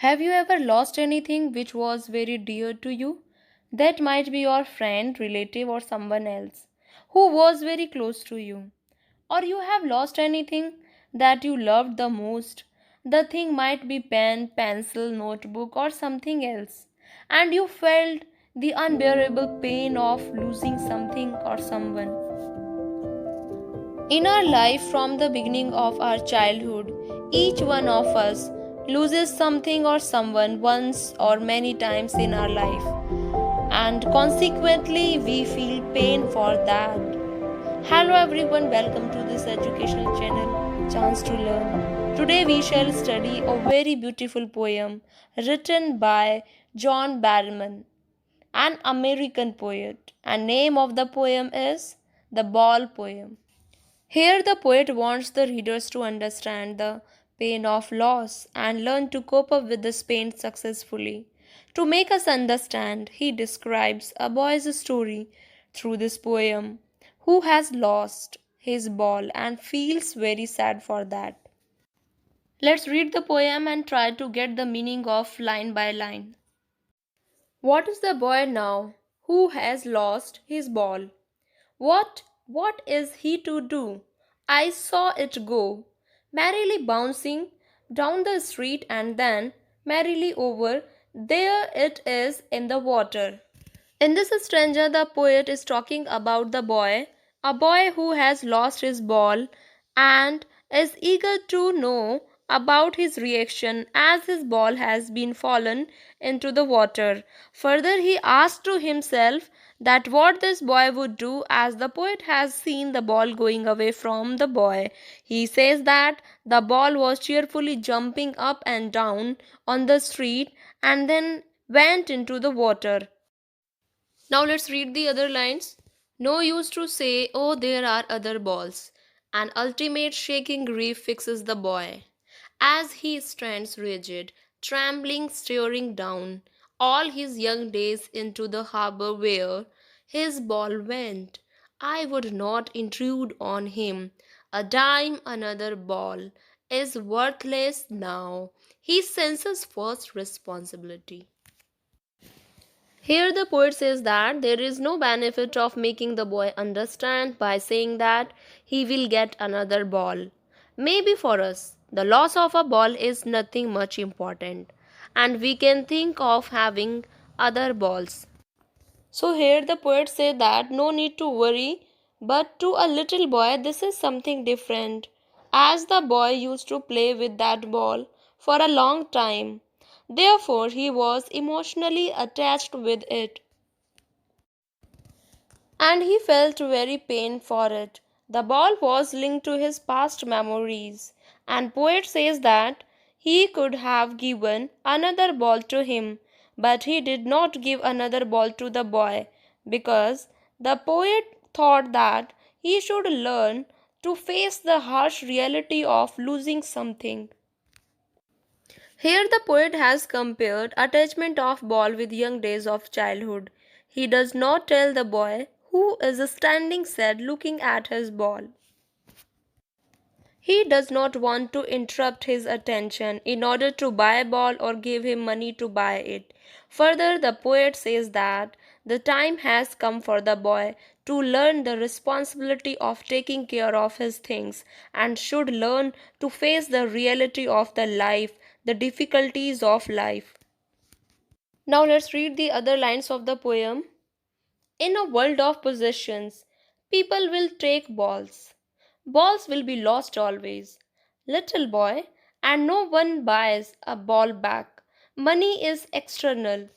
Have you ever lost anything which was very dear to you? That might be your friend, relative, or someone else who was very close to you. Or you have lost anything that you loved the most. The thing might be pen, pencil, notebook, or something else. And you felt the unbearable pain of losing something or someone. In our life, from the beginning of our childhood, each one of us loses something or someone once or many times in our life, and consequently, we feel pain for that. Hello, everyone, welcome to this educational channel, Chance to Learn. Today, we shall study a very beautiful poem written by John Barrowman, an American poet, and name of the poem is The Ball Poem. Here, the poet wants the readers to understand the pain of loss and learn to cope up with this pain successfully. To make us understand, he describes a boy's story through this poem who has lost his ball and feels very sad for that. Let's read the poem and try to get the meaning of line by line. What is the boy now who has lost his ball? What is he to do? I saw it go, merrily bouncing down the street and then merrily over. There it is in the water. In this stanza, the poet is talking about a boy who has lost his ball and is eager to know about his reaction as his ball has been fallen into the water. Further, he asks to himself that what this boy would do as the poet has seen the ball going away from the boy. He says that the ball was cheerfully jumping up and down on the street and then went into the water. Now let's read the other lines. No use to say, oh, there are other balls. An ultimate shaking grief fixes the boy. As he stands rigid, trembling, staring down all his young days into the harbor where his ball went. I would not intrude on him. A dime, another ball is worthless now. He senses first responsibility. Here, the poet says that there is no benefit of making the boy understand by saying that he will get another ball. Maybe for us, the loss of a ball is nothing much important, and we can think of having other balls. So, here the poet says that no need to worry, but to a little boy, this is something different, as the boy used to play with that ball for a long time. Therefore, he was emotionally attached with it and he felt very pain for it. The ball was linked to his past memories, and poet says that he could have given another ball to him, but he did not give another ball to the boy because the poet thought that he should learn to face the harsh reality of losing something. Here the poet has compared attachment of ball with young days of childhood. He does not tell the boy who is standing sad looking at his ball. He does not want to interrupt his attention in order to buy a ball or give him money to buy it. Further, the poet says that the time has come for the boy to learn the responsibility of taking care of his things and should learn to face the reality of the life, the difficulties of life. Now let's read the other lines of the poem. In a world of possessions, people will take balls. Balls will be lost always. Little boy, and no one buys a ball back. Money is external.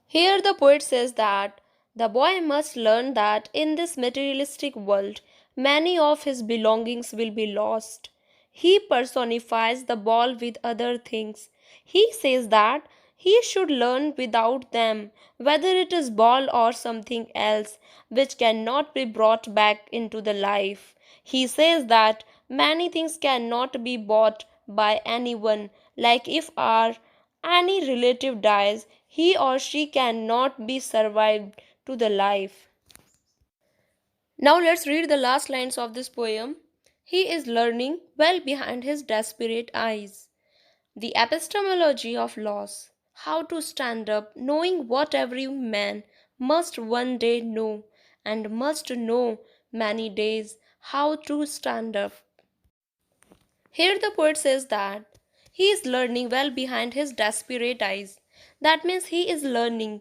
Here the poet says that the boy must learn that in this materialistic world, many of his belongings will be lost. He personifies the ball with other things. He says that he should learn without them, whether it is ball or something else, which cannot be brought back into the life. He says that many things cannot be bought by anyone, like if our any relative dies, he or she cannot be survived to the life. Now let's read the last lines of this poem. He is learning well behind his desperate eyes. The epistemology of loss. How to stand up, knowing what every man must one day know, and must know many days. How to stand up. Here the poet says that he is learning well behind his desperate eyes. That means he is learning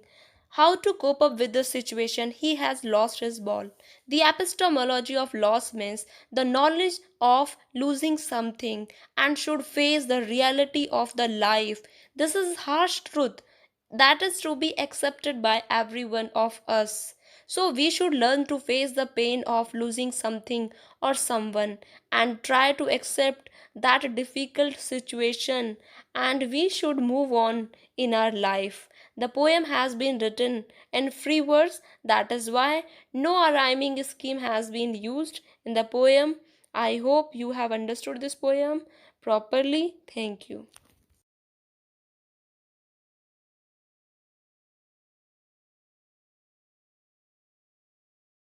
how to cope up with the situation he has lost his ball. The epistemology of loss means the knowledge of losing something and should face the reality of the life. This is harsh truth that is to be accepted by every one of us. So we should learn to face the pain of losing something or someone and try to accept that difficult situation, and we should move on in our life. The poem has been written in free verse, that is why no rhyming scheme has been used in the poem. I hope you have understood this poem properly. Thank you.